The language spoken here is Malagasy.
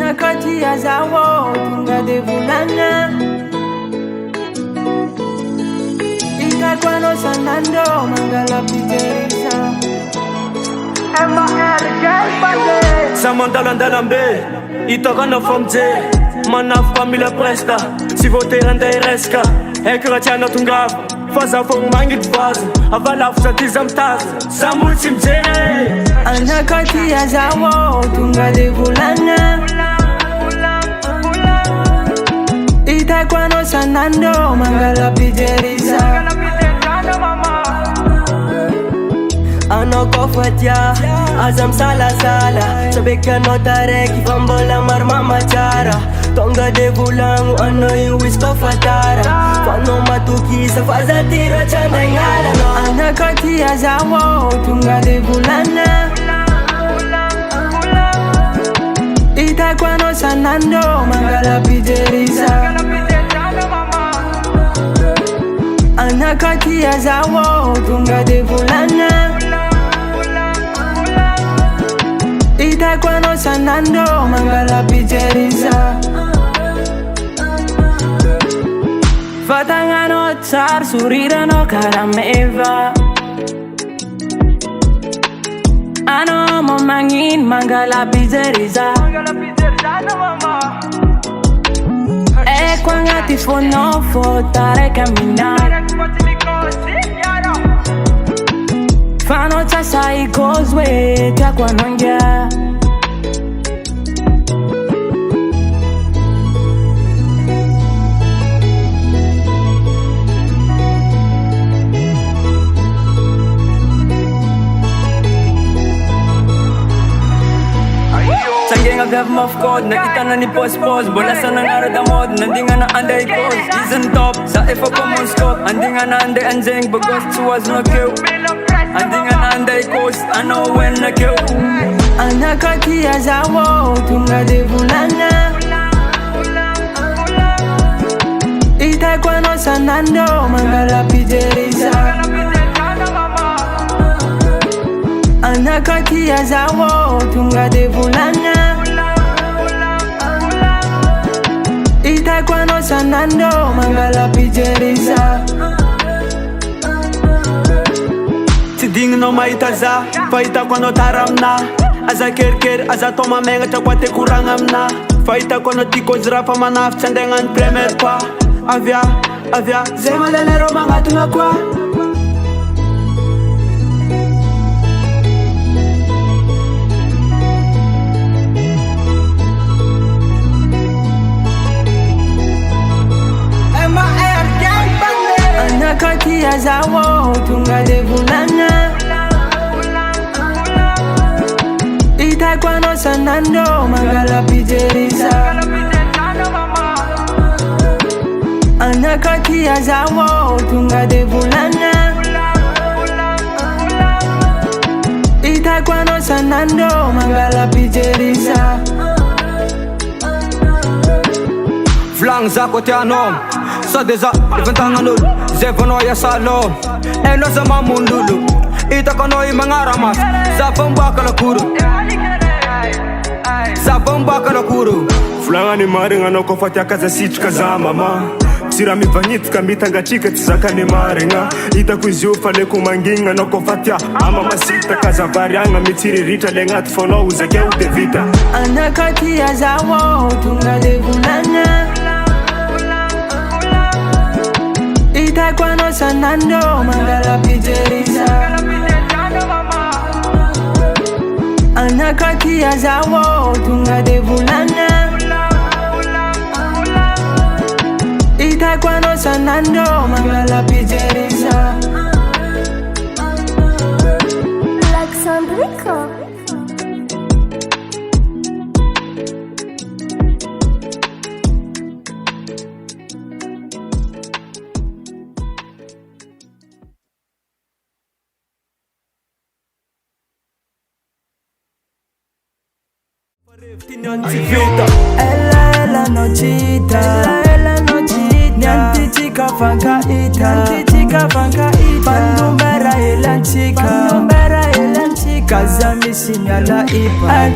Anakati ya zawo tunga devulana Itakwa no sanando mangala piterisa Samandalandalambe Itaka na famje Manaf pamila presta Si voter anda ireska Ekra tiana tungava Faza fong mangit vaza Avalaf sa tizamtaza Samul simje Anakati ya zawo tunga devulana Itakwa no sanando mangala piterisa Anoko fatia Azam sala sala Sabeka no tareki Fambola marma machara Tonga de bulangu Ano yuwis ko fatara Fano matuki Sa faza tira chanda ngala no Anakati ya zawo Tunga de bulana Itakwa no sanando Mangala pijerisa Anakati ya zawo Tunga de bulana Itakwa no sanando Mangala pijerisa Fatanga no tsar Surira no karameva Ano mo mangin Mangala pijerisa Kwa ngati fono Fotare caminar Fano tasa ikozwe Tia kwa nongia Sangenga gavma of code Nakita na ni post-post Bola sa nangarad ang mod Nandi nga na anday pose Season top Sa ifa common scope Andi nga na anday anjeng Bagos suwas no kill Andi nga na anday coast Ano when na kill Anakati ya zawo Tunga devulana Itakwa no sanando Mangala pijerisa Anakati ya zawo Tunga devulana Itakwa no sanando Mangala pijerisa Tiding no maitaza Faita kono taramna Aza kerker Aza toma menga Chakwate kurangamna Faita kono tiko zrapa manaf Chandengan premier pa Avia Zema lelero manga tunakwa Anakati ya zawo Tunga devulana Itakwa no sanando Mangala pijerisa Anakati ya zawo Tunga devulana Itakwa no sanando Mangala pijerisa Flang zako tianom Sa deza Iventanga nul Zevono ya salom Eno za mamundulu Itaka i mangaramas Zapamba la kuru Zapamba la kuru Flanga ni maringa no kofatia kaza sichka za mama Sira mi vanyit kambitanga chika tisaka ni maringa Itakuziu fale kumanginga no kofatia Ama masita kaza varianga mitiri rita lengat fono uzake udevita Anakati ya zawo Tunga devulana Itakwa no sanando Mangala pijerisa Anakati ya zawo Tunga devulana Itakwa no sanando Mangala pijerisa Alexandrico Ella nochita Nyanti chika fanka ita Pandumbera elan chika Kazami sinyala ipa